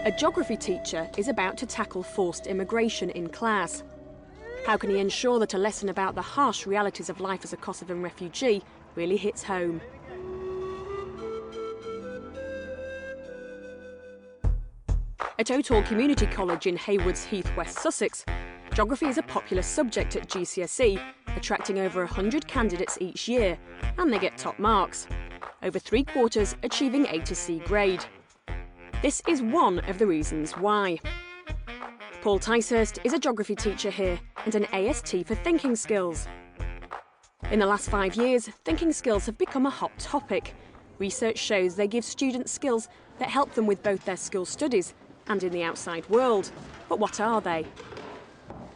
A geography teacher is about to tackle forced immigration in class. How can he ensure that a lesson about the harsh realities of life as a Kosovan refugee really hits home? At O'Toole Community College in Haywards Heath, West Sussex, geography is a popular subject at GCSE, attracting over 100 candidates each year, and they get top marks, over 3/4 achieving A to C grade. This is one of the reasons why. Paul Ticehurst is a geography teacher here and an AST for thinking skills. In the last 5 years, thinking skills have become a hot topic. Research shows they give students skills that help them with both their school studies and in the outside world. But what are they?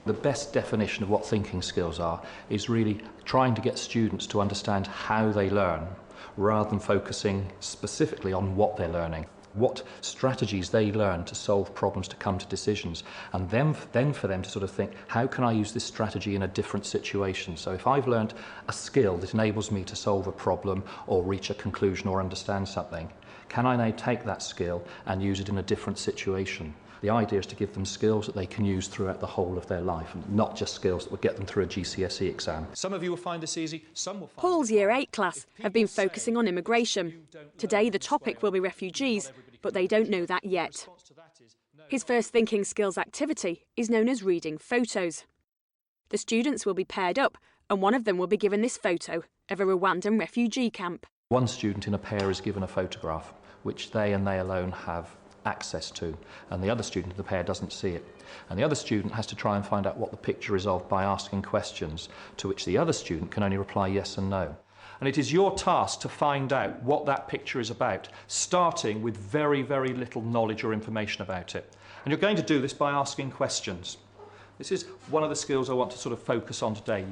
The best definition of what thinking skills are is really trying to get students to understand how they learn, rather than focusing specifically on what they're learning. What strategies they learn to solve problems, to come to decisions, and then for them to sort of think, how can I use this strategy in a different situation? So if I've learned a skill that enables me to solve a problem or reach a conclusion or understand something, can I now take that skill and use it in a different situation? The idea is to give them skills that they can use throughout the whole of their life, and not just skills that will get them through a GCSE exam. Some of you will find this easy, some will find Paul's Year 8 class have been focusing on immigration. Today the topic will be refugees, but they don't know that yet. His first thinking skills activity is known as reading photos. The students will be paired up, and one of them will be given this photo of a Rwandan refugee camp. One student in a pair is given a photograph, which they and they alone have access to, and the other student in the pair doesn't see it. And the other student has to try and find out what the picture is of by asking questions, to which the other student can only reply yes and no. And it is your task to find out what that picture is about, starting with very, very little knowledge or information about it. And you're going to do this by asking questions. This is one of the skills I want to sort of focus on today.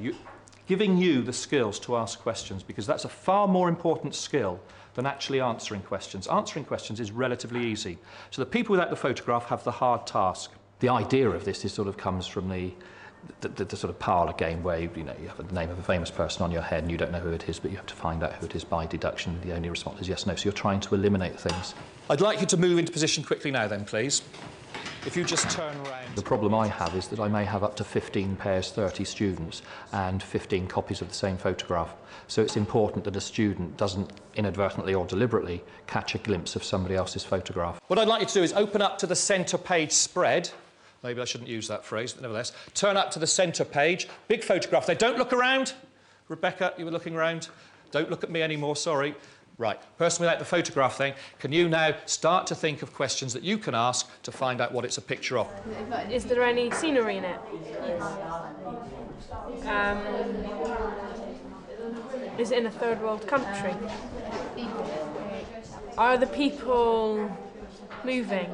Giving you the skills to ask questions, because that's a far more important skill than actually answering questions. Answering questions is relatively easy. So the people without the photograph have the hard task. The idea of this sort of comes from the sort of parlour game where you have the name of a famous person on your head and you don't know who it is, but you have to find out who it is by deduction. The only response is yes, no. So you're trying to eliminate things. I'd like you to move into position quickly now then, please. If you just turn around. The problem I have is that I may have up to 15 pairs, 30 students, and 15 copies of the same photograph. So it's important that a student doesn't inadvertently or deliberately catch a glimpse of somebody else's photograph. What I'd like you to do is open up to the centre page spread. Maybe I shouldn't use that phrase, but nevertheless. Turn up to the centre page. Big photograph there. Don't look around. Rebecca, you were looking around. Don't look at me anymore, sorry. Right, person without the photograph thing, can you now start to think of questions that you can ask to find out what it's a picture of? Is there any scenery in it? Is it in a third world country? Are the people moving?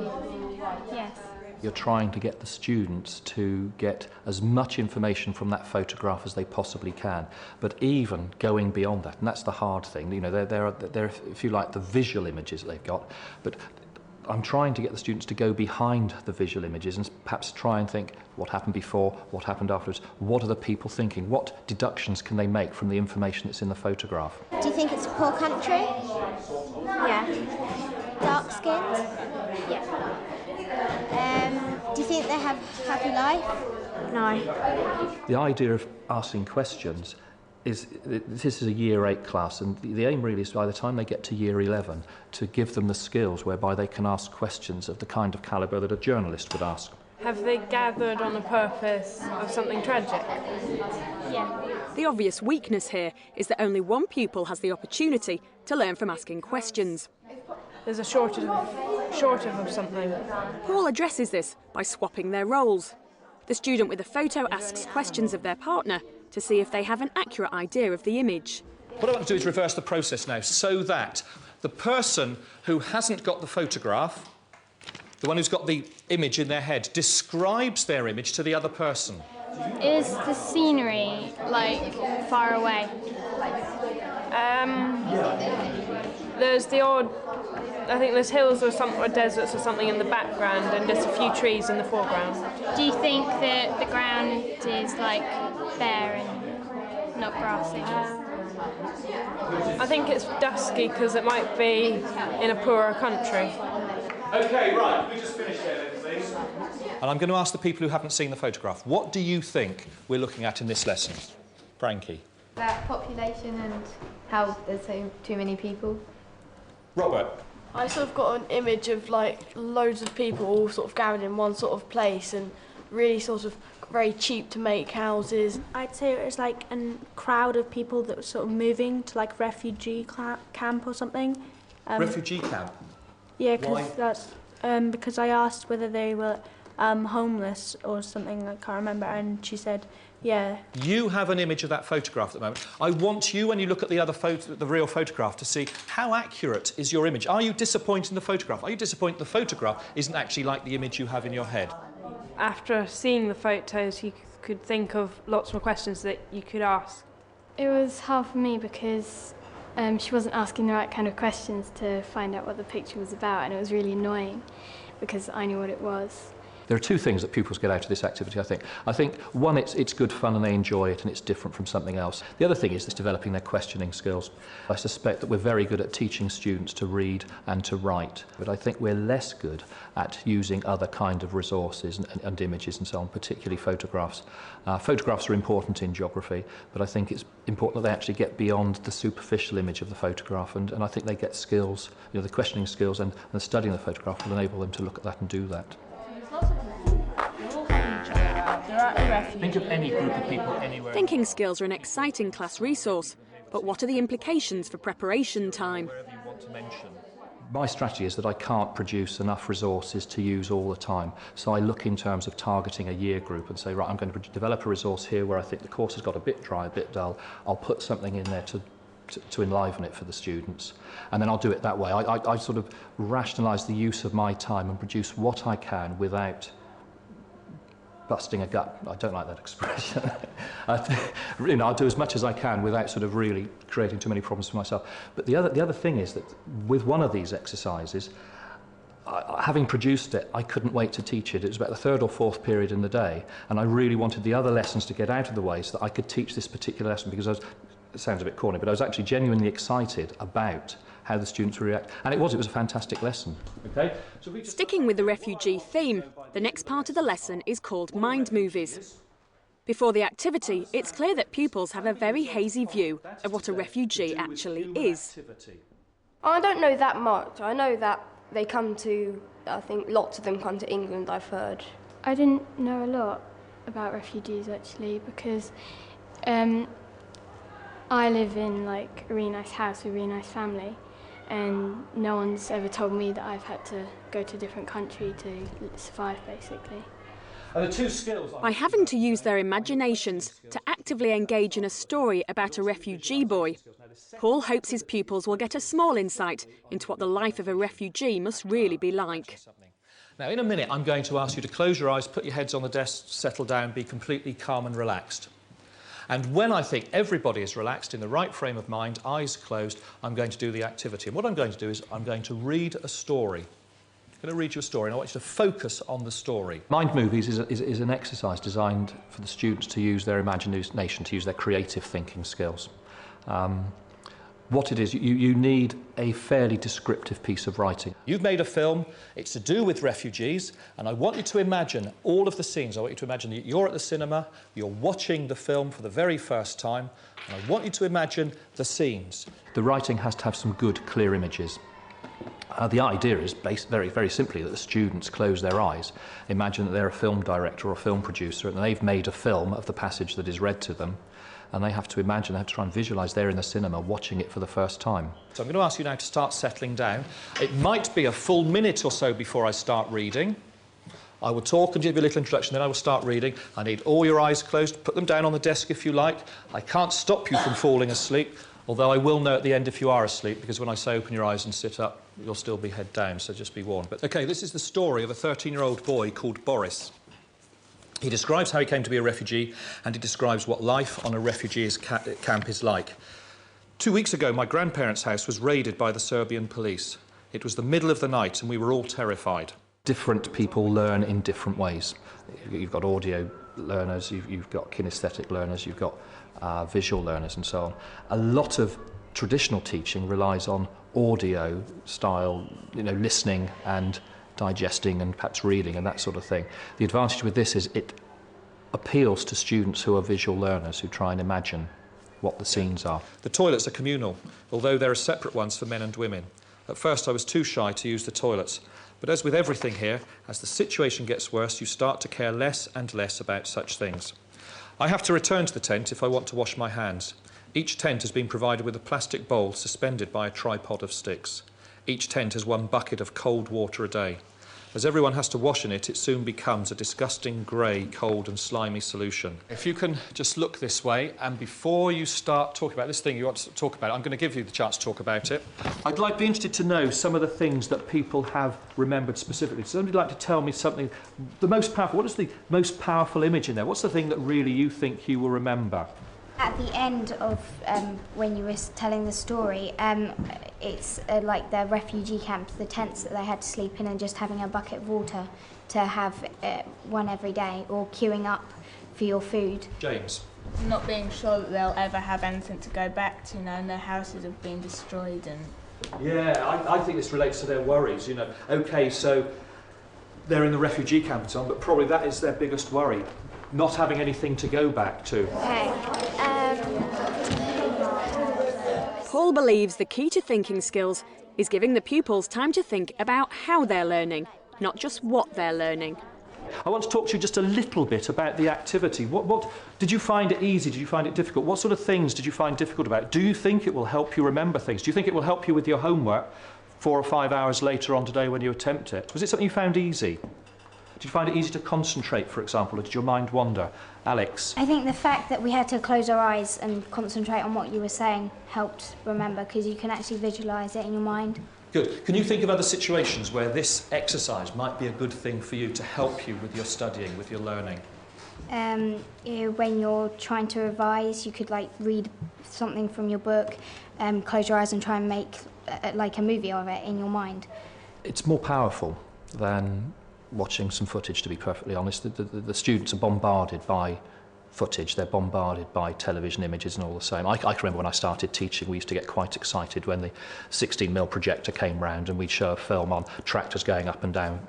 Yes. You're trying to get the students to get as much information from that photograph as they possibly can, but even going beyond that, and that's the hard thing. You know, they're if you like, the visual images they've got, but I'm trying to get the students to go behind the visual images and perhaps try and think what happened before, what happened afterwards, what are the people thinking, what deductions can they make from the information that's in the photograph. Do you think it's a poor country? Yeah. Dark skinned? Yeah. Do you think they have a happy life? No. The idea of asking questions is, this is a Year 8 class, and the aim really is by the time they get to Year 11 to give them the skills whereby they can ask questions of the kind of calibre that a journalist would ask. Have they gathered on the purpose of something tragic? Yeah. The obvious weakness here is that only one pupil has the opportunity to learn from asking questions. There's a shortage of something. Paul addresses this by swapping their roles. The student with a photo asks questions of their partner to see if they have an accurate idea of the image. What I want to do is reverse the process now, so that the person who hasn't got the photograph, the one who's got the image in their head, describes their image to the other person. Is the scenery, like, far away? There's the odd... I think there's hills or deserts or something in the background and just a few trees in the foreground. Do you think that the ground is, like, bare and not grassy? I think it's dusky because it might be in a poorer country. OK, right, can we just finish there then, please? And I'm going to ask the people who haven't seen the photograph, what do you think we're looking at in this lesson? Frankie? About population and how there's too many people. Robert? I sort of got an image of like loads of people all sort of gathered in one sort of place and really sort of very cheap to make houses. I'd say it was like a crowd of people that were sort of moving to like refugee camp or something. Refugee camp? Yeah, Why? Because I asked whether they were homeless or something, I can't remember, and she said, yeah. You have an image of that photograph at the moment. I want you, when you look at the other the real photograph, to see how accurate is your image. Are you disappointed in the photograph? Are you disappointed the photograph isn't actually like the image you have in your head? After seeing the photos, you could think of lots more questions that you could ask. It was hard for me because she wasn't asking the right kind of questions to find out what the picture was about, and it was really annoying because I knew what it was. There are two things that pupils get out of this activity, I think. I think, one, it's good fun and they enjoy it and it's different from something else. The other thing is it's developing their questioning skills. I suspect that we're very good at teaching students to read and to write, but I think we're less good at using other kind of resources and images and so on, particularly photographs. Photographs are important in geography, but I think it's important that they actually get beyond the superficial image of the photograph, and I think they get skills, you know, the questioning skills and the studying of the photograph will enable them to look at that and do that. Think of any group of people anywhere. Thinking skills are an exciting class resource, but what are the implications for preparation time? My strategy is that I can't produce enough resources to use all the time. So I look in terms of targeting a year group and say, right, I'm going to develop a resource here where I think the course has got a bit dry, a bit dull. I'll put something in there to enliven it for the students. And then I'll do it that way. I sort of rationalise the use of my time and produce what I can without busting a gut. I don't like that expression. You know, I'll do as much as I can without sort of really creating too many problems for myself. But the other thing is that with one of these exercises, having produced it, I couldn't wait to teach it. It was about the third or fourth period in the day, and I really wanted the other lessons to get out of the way so that I could teach this particular lesson, because it sounds a bit corny, but I was actually genuinely excited about how the students react. And it was a fantastic lesson. Okay? So Sticking with the refugee theme, the next part of the lesson is called Mind Movies. Before the activity, it's clear that pupils have a very hazy view of what a refugee actually is. I don't know that much. I know that they come to, I think lots of them come to England, I've heard. I didn't know a lot about refugees actually because I live in like a really nice house with a really nice family, and no one's ever told me that I've had to go to a different country to survive, basically. By having to use their imaginations to actively engage in a story about a refugee boy, Paul hopes his pupils will get a small insight into what the life of a refugee must really be like. Now, in a minute, I'm going to ask you to close your eyes, put your heads on the desk, settle down, be completely calm and relaxed. And when I think everybody is relaxed, in the right frame of mind, eyes closed, I'm going to do the activity. And what I'm going to do is I'm going to read a story. I'm going to read you a story, and I want you to focus on the story. Mind Movies is an exercise designed for the students to use their imagination, to use their creative thinking skills. What it is, you need a fairly descriptive piece of writing. You've made a film, it's to do with refugees, and I want you to imagine all of the scenes. I want you to imagine that you're at the cinema, you're watching the film for the very first time, and I want you to imagine the scenes. The writing has to have some good, clear images. The idea is very, very simply that the students close their eyes, imagine that they're a film director or a film producer, and they've made a film of the passage that is read to them, and they have to imagine, they have to try and visualise they're in the cinema watching it for the first time. So I'm going to ask you now to start settling down. It might be a full minute or so before I start reading. I will talk and give you a little introduction, then I will start reading. I need all your eyes closed. Put them down on the desk if you like. I can't stop you from falling asleep, although I will know at the end if you are asleep, because when I say open your eyes and sit up, you'll still be head down, so just be warned. But OK, this is the story of a 13-year-old boy called Boris. He describes how he came to be a refugee, and he describes what life on a refugee's camp is like. 2 weeks ago, my grandparents' house was raided by the Serbian police. It was the middle of the night, and we were all terrified. Different people learn in different ways. You've got audio learners, you've got kinesthetic learners, you've got visual learners, and so on. A lot of traditional teaching relies on audio style, listening and digesting and perhaps reading and that sort of thing. The advantage with this is it appeals to students who are visual learners, who try and imagine what the scenes are. The toilets are communal, although there are separate ones for men and women. At first I was too shy to use the toilets, but as with everything here, as the situation gets worse, you start to care less and less about such things. I have to return to the tent if I want to wash my hands. Each tent has been provided with a plastic bowl suspended by a tripod of sticks. Each tent has 1 bucket of cold water a day. As everyone has to wash in it, it soon becomes a disgusting grey, cold and slimy solution. If you can just look this way, and before you start talking about this thing you want to talk about, I'm going to give you the chance to talk about it. I'd be interested to know some of the things that people have remembered specifically. So somebody like to tell me something, the most powerful, what is the most powerful image in there? What's the thing that really you think you will remember? At the end of when you were telling the story, it's like the refugee camps, the tents that they had to sleep in, and just having a bucket of water to have one every day, or queuing up for your food. James? Not being sure that they'll ever have anything to go back to, and their houses have been destroyed. And Yeah, I think this relates to their worries, you know. OK, so they're in the refugee camp and so on, but probably that is their biggest worry, not having anything to go back to. Okay. Paul believes the key to thinking skills is giving the pupils time to think about how they're learning, not just what they're learning. I want to talk to you just a little bit about the activity. What did you find it easy? Did you find it difficult? What sort of things did you find difficult about it? Do you think it will help you remember things? Do you think it will help you with your homework 4 or 5 hours later on today when you attempt it? Was it something you found easy? Did you find it easy to concentrate, for example, or did your mind wander? Alex? I think the fact that we had to close our eyes and concentrate on what you were saying helped remember, because you can actually visualise it in your mind. Good. Can you think of other situations where this exercise might be a good thing for you to help you with your studying, with your learning? When you're trying to revise, you could read something from your book, close your eyes and try and make like a movie of it in your mind. It's more powerful than watching some footage, to be perfectly honest. The students are bombarded by footage, they're bombarded by television images and all the same. I can remember when I started teaching, we used to get quite excited when the 16mm projector came round and we'd show a film on tractors going up and down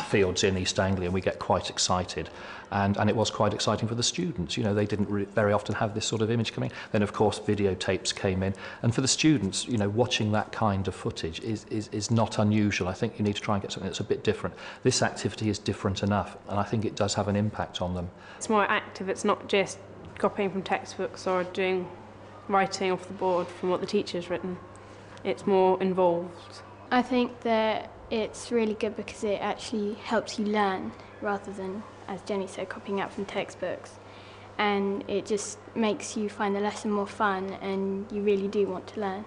fields in East Anglia, and we get quite excited. And it was quite exciting for the students. You know, they didn't very often have this sort of image coming. Then, of course, videotapes came in. And for the students, you know, watching that kind of footage is not unusual. I think you need to try and get something that's a bit different. This activity is different enough, and I think it does have an impact on them. It's more active, it's not just copying from textbooks or doing writing off the board from what the teacher's written. It's more involved. I think that it's really good because it actually helps you learn rather than, as Jenny said, copying out from textbooks. And it just makes you find the lesson more fun and you really do want to learn.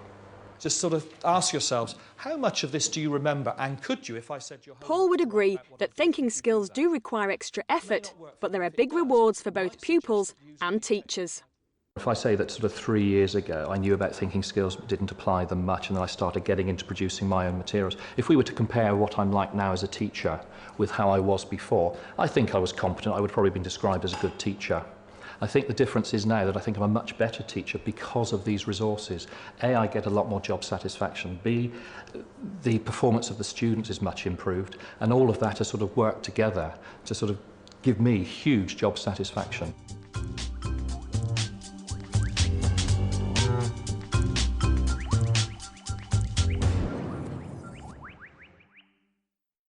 Just sort of ask yourselves, how much of this do you remember, and could you, if I said your Paul would agree that thinking skills do require extra effort, but there are big rewards for both pupils and teachers. If I say that sort of 3 years ago I knew about thinking skills but didn't apply them much, and then I started getting into producing my own materials, if we were to compare what I'm like now as a teacher with how I was before, I think I was competent. I would probably have been described as a good teacher. I think the difference is now that I think I'm a much better teacher because of these resources. A, I get a lot more job satisfaction. B, the performance of the students is much improved, and all of that has sort of worked together to sort of give me huge job satisfaction.